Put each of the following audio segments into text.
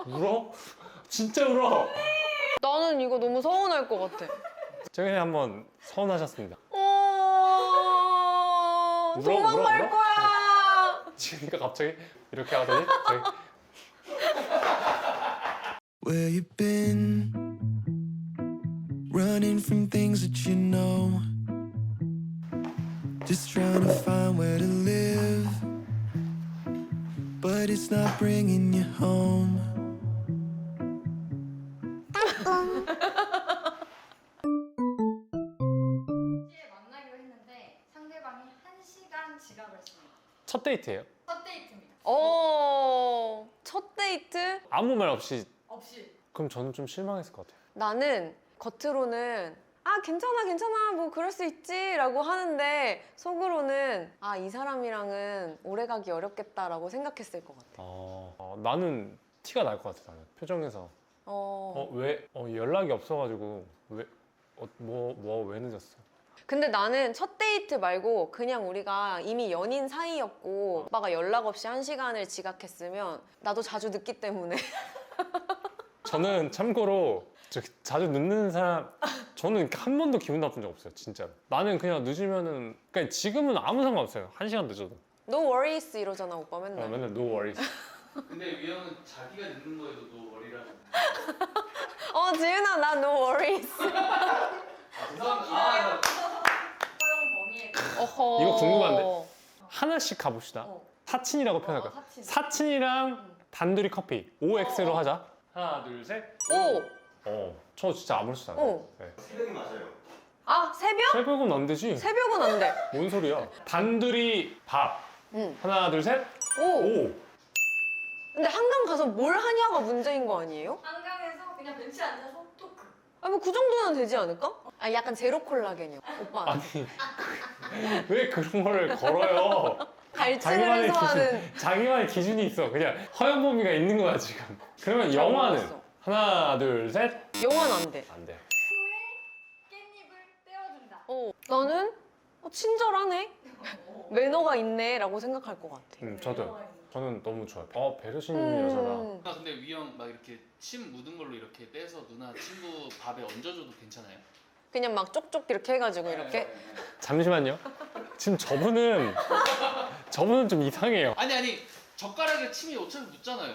울어? 진짜 울어? 나는 이거 너무 서운할 것 같아. 최근에 한번 서운하셨습니다. 도망갈 울어? 거야. 지은이가 갑자기 이렇게 하더니 저기 Where you been? Running from things that you know. Just trying to find where to live. But it's not bringing you home. 만나기로 했는데 상대방이 1시간 지각을 했습니다. 첫 데이트예요. 첫 데이트입니다. 첫 데이트? 아무 말 없이. 없이. 그럼 저는 좀 실망했을 것 같아요. 나는 겉으로는 괜찮아 뭐 그럴 수 있지 라고 하는데 속으로는 이 사람이랑은 오래 가기 어렵겠다라고 생각했을 것 같아. 나는 티가 날 것 같아. 나는 표정에서 왜 연락이 없어가지고 왜 왜 늦었어? 근데 나는 첫 데이트 말고 그냥 우리가 이미 연인 사이였고 오빠가 연락 없이 1시간을 지각했으면 나도 자주 늦기 때문에 저는 참고로 자주 늦는 사람 저는 한 번도 기분 나쁜 적 없어요. 진짜로. 나는 그냥 늦으면은 그러니까 지금은 아무 상관없어요. 1시간 늦어도. No worries 이러잖아 오빠 맨날. 맨날 no worries. 근데 유형은 자기가 늦는 거에도 너 머리라고. 지은아 나 no worries. 죄송합니다. 허용 범위에 어허. 이거 궁금한데? 하나씩 가봅시다. 사친이라고 표현할까요? 사친. 사친이랑 단둘이 커피 OX로 하자. 하나 둘 셋. 저 진짜 아무렇지도 않아요. 네. 새벽이 맞아요. 새벽? 새벽은 안 되지. 새벽은 안 돼. 뭔 소리야? 단둘이 밥. 응. 하나 둘 셋. 오. 오. 근데 한강 가서 뭘 하냐가 문제인 거 아니에요? 한강에서 그냥 벤치에 앉아서 토크. 뭐 그 정도는 되지 않을까? 약간 제로 콜라겐이요 오빠. 아니 왜 그런 거를 걸어요? 갈증을 해소하는. 자기만의 기준이 있어. 그냥 허용 범위가 있는 거야 지금. 그러면 영화는 몰랐어. 하나 둘 셋. 영화는 안 돼. 안 돼. 후에 깻잎을 떼어준다. 나는 친절하네. 매너가 있네 라고 생각할 것 같아. 저는 너무 좋아요. 배려심 여자다. 누나 근데 위형 막 이렇게 침 묻은 걸로 이렇게 떼서 누나 친구 밥에 얹어줘도 괜찮아요? 그냥 막 쪽쪽 이렇게 해가지고 이렇게. 잠시만요. 지금 저분은 좀 이상해요. 아니 젓가락에 침이 어차피 묻잖아요.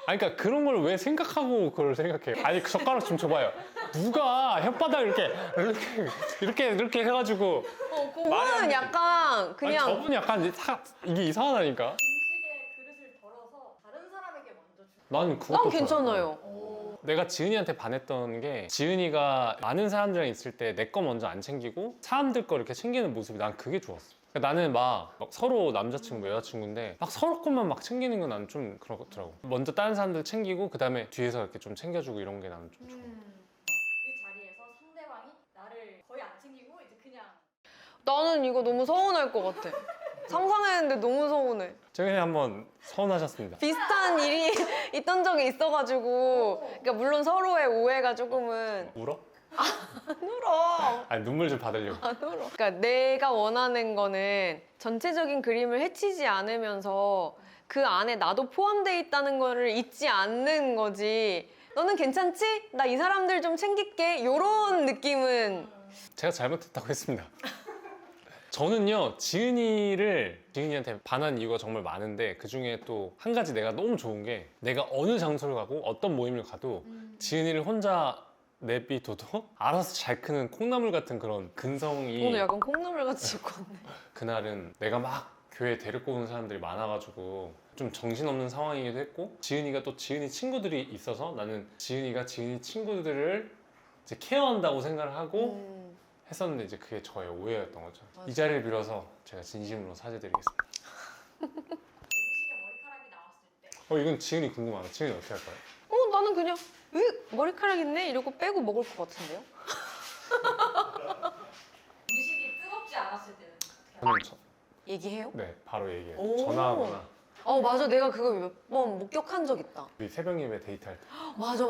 그러니까 그런 걸 왜 생각하고 그걸 생각해요? 아니 그 젓가락 좀 줘봐요. 누가 혓바닥 이렇게 해가지고. 그거는 약간 그냥. 아니, 저분이 약간 이게 이상하다니까. 음식에 그릇을 덜어서 다른 사람에게 먼저 주고. 나는 그것도 난 좋아요. 괜찮아요. 내가 지은이한테 반했던 게 지은이가 많은 사람들이랑 있을 때 내 거 먼저 안 챙기고 사람들 거 이렇게 챙기는 모습이 난 그게 좋았어. 그러니까 나는 막 서로 남자친구 여자친구인데 막 서로 것만 막 챙기는 건 나는 좀 그렇더라고. 먼저 다른 사람들 챙기고 그 다음에 뒤에서 이렇게 좀 챙겨주고 이런 게 나는 좀 좋아. 그 자리에서 상대방이 나를 거의 안 챙기고 이제 그냥 나는 이거 너무 서운할 것 같아. 상상했는데 너무 서운해. 최근에 한번 서운하셨습니다. 비슷한 일이 있던 적이 있어가지고. 그러니까 물론 서로의 오해가 조금은. 울어? 안 울어. 아니 눈물 좀 받으려고. 안 울어. 그러니까 내가 원하는 거는 전체적인 그림을 해치지 않으면서 그 안에 나도 포함되어 있다는 거를 잊지 않는 거지. 너는 괜찮지? 나 이 사람들 좀 챙길게. 요런 느낌은. 제가 잘못했다고 했습니다. 저는요 지은이한테 반한 이유가 정말 많은데 그 중에 또 한 가지 내가 너무 좋은 게 내가 어느 장소를 가고 어떤 모임을 가도 지은이를 혼자 내비둬도 알아서 잘 크는 콩나물 같은 그런 근성이. 오늘 약간 콩나물 같이 입고 왔네. 그날은 내가 막 교회 데리고 오는 사람들이 많아가지고 좀 정신없는 상황이기도 했고 지은이가 또 지은이 친구들이 있어서 나는 지은이가 지은이 친구들을 이제 케어한다고 생각을 하고 했었는데 이제 그게 저의 오해였던 거죠. 맞아. 이 자리를 빌어서 제가 진심으로 사죄드리겠습니다. 음식에 머리카락이 나왔을 때 이건 지은이 궁금하다. 지은이 어떻게 할 거예요? 나는 그냥 왜 머리카락 있네? 이러고 빼고 먹을 것 같은데요? 음식이 뜨겁지 않았을 때는 저는 얘기해요? 네 바로 얘기해요. 오. 전화하거나 맞아. 내가 그거 몇 번 목격한 적 있다. 우리 새벽 예배 데이트할 때. 맞아.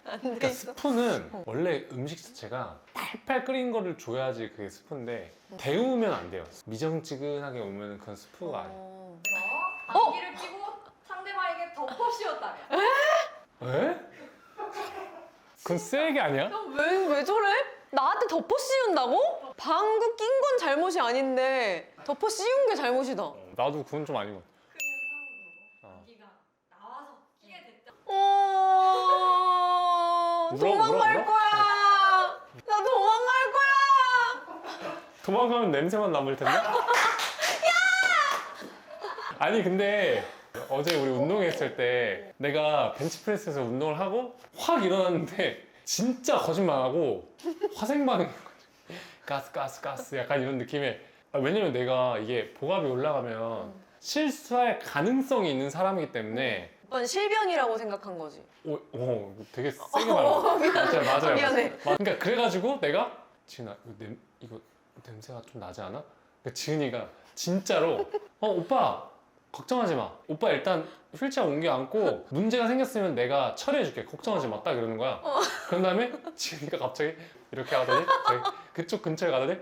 안 그러니까 됐어. 스프는 원래 음식 자체가 팔팔 끓인 거를 줘야지 그게 스프인데 데우면 안 돼요. 미정지근하게 오면 그건 스프가 아니에요. 그래서 방귀를 끼고 상대방에게 덮어 씌웠다면 에? 그건 세게 아니야? 왜 저래? 나한테 덮어 씌운다고? 방구 낀 건 잘못이 아닌데 덮어 씌운 게 잘못이다. 나도 그건 좀 아닌 것 같아. 그 현상으로 여기가 나와서 끼게 됐다. 도망갈 물어? 거야. 나 도망갈 거야. 도망가면 냄새만 남을 텐데? 아니 근데 어제 우리 운동했을 때 내가 벤치프레스에서 운동을 하고 확 일어났는데 진짜 거짓말하고 화생 반응 가스 약간 이런 느낌에 왜냐면 내가 이게 복압이 올라가면 실수할 가능성이 있는 사람이기 때문에 오빠는 실변이라고 생각한 거지. 되게 세게 말해. 맞아요. 미안해. 그러니까 그래가지고 내가 지은아 이거 냄새가 좀 나지 않아? 그러니까 지은이가 진짜로 오빠 걱정하지 마. 오빠 일단 휠체어 옮겨 앉고 문제가 생겼으면 내가 처리해줄게. 걱정하지 마. 딱 이러는 거야. 그런 다음에 지은이가 갑자기 이렇게 하더니 저기 그쪽 근처에 가더니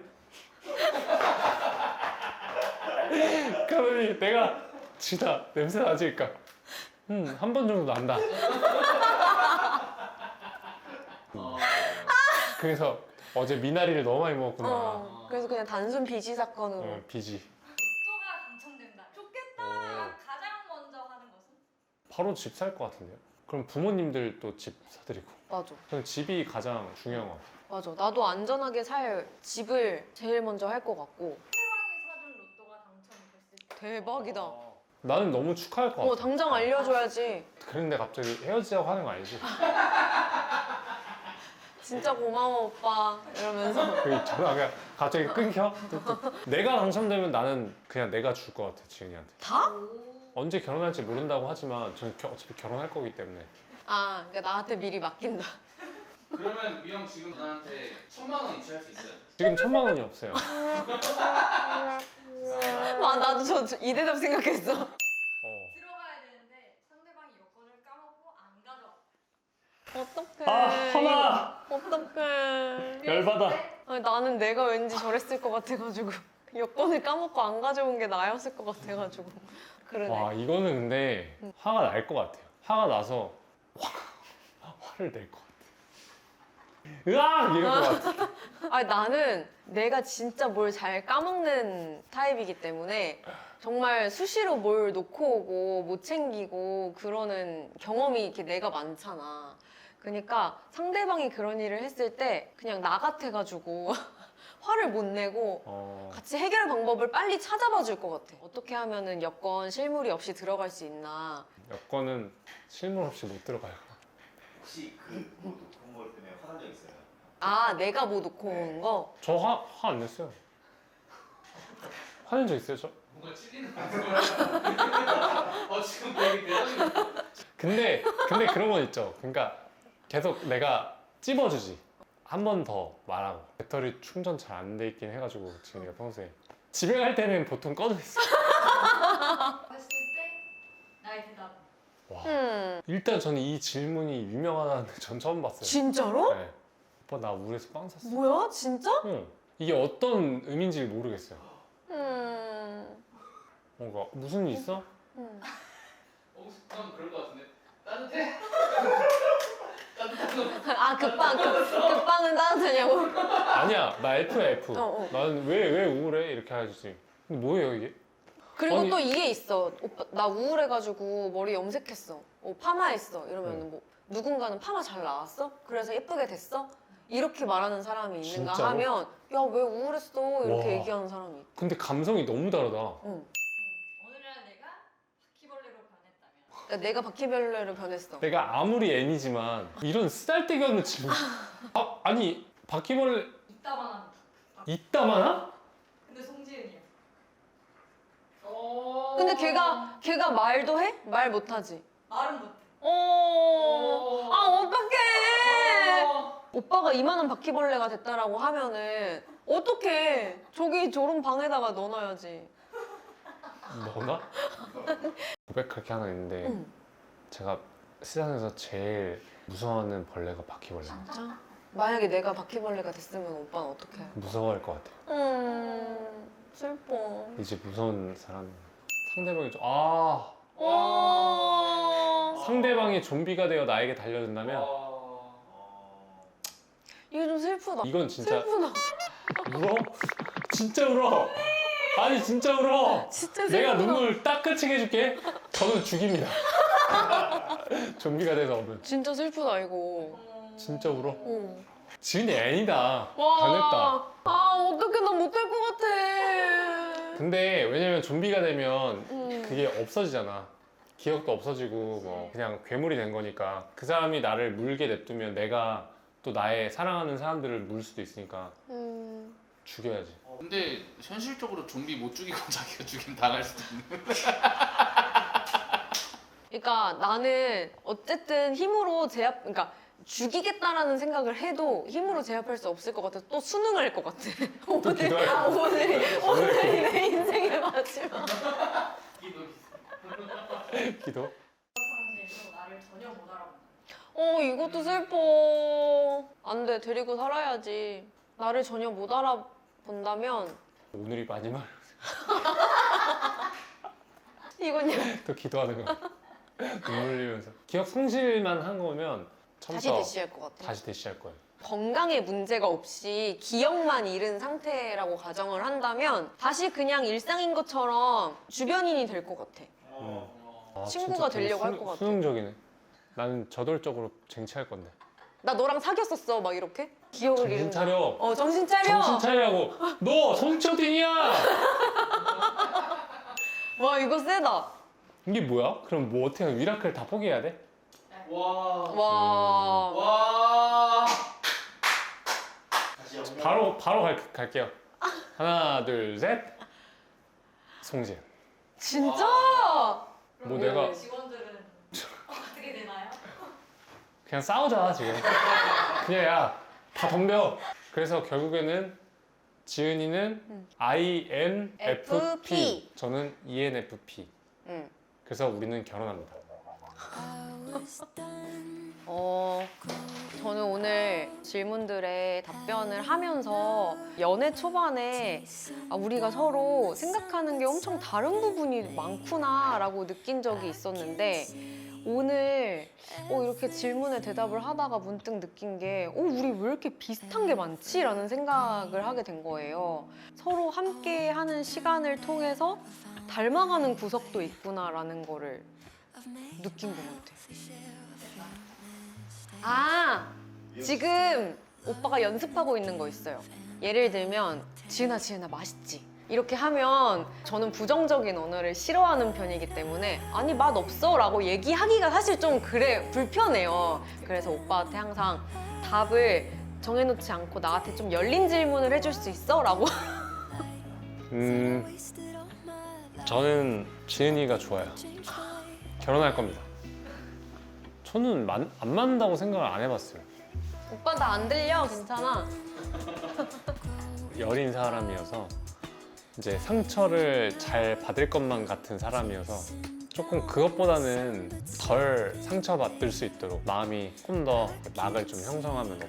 그러더니 내가 지은아 냄새 나지? 그러니까 한 번 정도 난다. 그래서 어제 미나리를 너무 많이 먹었구나. 그래서 그냥 단순 비지 사건으로. 비지. 로또가 당첨된다. 좋겠다. 가장 먼저 하는 것은? 바로 집 살 것 같은데요? 그럼 부모님들도 집 사드리고. 맞아. 저는 집이 가장 중요한 것 같아요. 맞아. 나도 안전하게 살 집을 제일 먼저 할 것 같고. 상대방이 사준 로또가 당첨이 됐을 때 대박이다. 나는 너무 축하할 것 같아. 당장 알려줘야지. 그런데 갑자기 헤어지자고 하는 거 아니지? 진짜 고마워 오빠 이러면서. 그 전화 그냥 갑자기 끊겨? 내가 당첨되면 나는 그냥 내가 줄 것 같아, 지은이한테. 다? 언제 결혼할지 모른다고 하지만 저는 어차피 결혼할 거기 때문에. 그러니까 나한테 미리 맡긴다. 그러면 이 형 지금 누나한테 1,000만 원 이체할 수 있어요? 지금 1,000만 원이 없어요. 나도 이 대답 생각했어. 들어가야 되는데 상대방이 여권을 까먹고 안 가져와. 어떡해. 하나! 어떡해. 열받아. 아니, 나는 내가 왠지 저랬을 것 같아가지고 여권을 까먹고 안 가져온 게 나였을 것 같아가지고. 그러네. 와, 이거는 근데 화가 날 것 같아요. 화가 나서 화를 낼 것 같아. 으악! 이럴 것 같아. 아니, 나는 내가 진짜 뭘 잘 까먹는 타입이기 때문에 정말 수시로 뭘 놓고 오고 못 챙기고 그러는 경험이 이렇게 내가 많잖아. 그러니까 상대방이 그런 일을 했을 때 그냥 나 같아가지고 화를 못 내고 같이 해결 방법을 빨리 찾아봐 줄 것 같아. 어떻게 하면은 여권 실물이 없이 들어갈 수 있나. 여권은 실물 없이 못 들어가요. 혹시 그뭐 놓고 올 때문에 화난 적 있어요? 내가 뭐 놓고 온 거? 저 화 안 냈어요. 화낸 적 있어요, 저? 뭔가 찔리는 거 같아요. 지금 되게 대단해. 근데 그런 건 있죠. 그러니까 계속 내가 찝어주지. 한 번 더 말하고. 배터리 충전 잘 안 돼 있긴 해가지고 지금 내가 평소에 집에 갈 때는 보통 꺼져 있어. 했을 때 나의 대답. 와. 일단 저는 이 질문이 유명하다는데 전 처음 봤어요. 진짜로? 네. 오빠 나 우울해서 빵 샀어. 뭐야? 진짜? 응. 이게 어떤 의미인지 모르겠어요. 뭔가 무슨 일 있어? 그럼 그럴 것 같은데. 따뜻해? 급빵은 따뜻하냐고? 아니야, 나 F야 F. 어. 나는 왜 우울해? 이렇게 하지. 근데 뭐예요 이게? 그리고 아니- 또 이게 있어. 오빠, 나 우울해가지고 머리 염색했어. 파마했어. 이러면 뭐 누군가는 파마 잘 나왔어? 그래서 예쁘게 됐어? 이렇게 말하는 사람이 있는가 진짜로? 하면 야, 왜 우울했어? 이렇게 와. 얘기하는 사람이 있고. 근데 감성이 너무 다르다. 오늘날 내가 바퀴벌레로 변했다면. 그러니까 내가 바퀴벌레로 변했어. 내가 아무리 애니지만 이런 쓰잘데기 없는 질문. 아니 바퀴벌레 이따만 합니다. 이따마나? 근데 송지은이야. 근데 걔가 말도 해? 말 못하지. 말은 못해. 어떡해. 오빠가 이만한 바퀴벌레가 됐다라고 하면은 어떡해. 저런 방에다가 넣어놔야지. 너나? 고백할 게 하나 있는데 응. 제가 세상에서 제일 무서워하는 벌레가 바퀴벌레. 진짜? 만약에 내가 바퀴벌레가 됐으면 오빠는 어떡해? 무서워할 것 같아. 슬퍼. 이제 무서운 사람 상대방이 좀 상대방이 좀비가 되어 나에게 달려든다면 이거 좀 슬프다. 이건 진짜 슬프다. 울어? 진짜 울어. 아니 진짜 울어. 진짜 슬프다. 내가 눈물 딱 그치게 해줄게. 저는 죽입니다. 좀비가 돼서 오면 진짜 슬프다 이거. 진짜 울어. 어. 지은이 애니다. 와. 당했다. 아 어떡해 나 못할 것 같아. 근데 왜냐면 좀비가 되면 음. 그게 없어지잖아. 기억도 없어지고 뭐 그냥 괴물이 된 거니까 그 사람이 나를 물게 냅두면 내가 또 나의 사랑하는 사람들을 물 수도 있으니까 죽여야지. 근데 현실적으로 좀비 못 죽이고 자기가 죽임 당할 수도 있는. 그러니까 나는 어쨌든 힘으로 그러니까 죽이겠다라는 생각을 해도 힘으로 제압할 수 없을 것 같아서 또 수능할 것 같아. 기도할 것 같아. 오늘이 내 인생의 마지막. 기도? 상황에서 나를 전혀 못 알아본다. 이것도 슬퍼. 안 돼, 데리고 살아야지. 나를 전혀 못 알아본다면 오늘이 마지막. 이건요. 또 기도하는 거. 눈물 흘리면서. 기억 상실만 한 거면 다시 처음부터 대시할 것 같아. 다시 대시할 거예요. 건강에 문제가 없이 기억만 잃은 상태라고 가정을 한다면 다시 그냥 일상인 것처럼 주변인이 될 것 같아. 아, 친구가 진짜 되게 되려고 할 것 같아. 수능적이네. 나는 저돌적으로 쟁취할 건데. 나 너랑 사귀었었어, 막 이렇게? 기억을 정신 잃는다. 차려. 정신 차려. 정신 차리라고. 너 성추어딩이야. 와, 이거 세다. 이게 뭐야? 그럼 뭐 어떻게 하면 미라클 다 포기해야 돼? 와. 다시 한번. 바로 갈게요. 하나, 둘, 셋. 송지은. 진짜? 뭐 내가 직원들은 어떻게 되나요? 그냥 싸우자 지금. 그냥 야 다 덤벼. 그래서 결국에는 지은이는 INFP, FP. 저는 ENFP. 응. 그래서 우리는 결혼합니다. 저는 오늘 질문들에 답변을 하면서 연애 초반에 우리가 서로 생각하는 게 엄청 다른 부분이 많구나라고 느낀 적이 있었는데 오늘 이렇게 질문에 대답을 하다가 문득 느낀 게 우리 왜 이렇게 비슷한 게 많지? 라는 생각을 하게 된 거예요. 서로 함께 하는 시간을 통해서 닮아가는 구석도 있구나라는 거를 느낀 것 같아요. 지금 오빠가 연습하고 있는 거 있어요. 예를 들면 지은아 맛있지? 이렇게 하면 저는 부정적인 언어를 싫어하는 편이기 때문에 아니 맛 없어 라고 얘기하기가 사실 좀 불편해요. 그래서 오빠한테 항상 답을 정해놓지 않고 나한테 좀 열린 질문을 해줄 수 있어? 라고. 저는 지은이가 좋아요. 결혼할 겁니다. 저는 안 맞는다고 생각을 안 해봤어요. 오빠 나 안 들려? 괜찮아. 여린 사람이어서 이제 상처를 잘 받을 것만 같은 사람이어서 조금 그것보다는 덜 상처받을 수 있도록 마음이 조금 더 막을 좀 형성하면서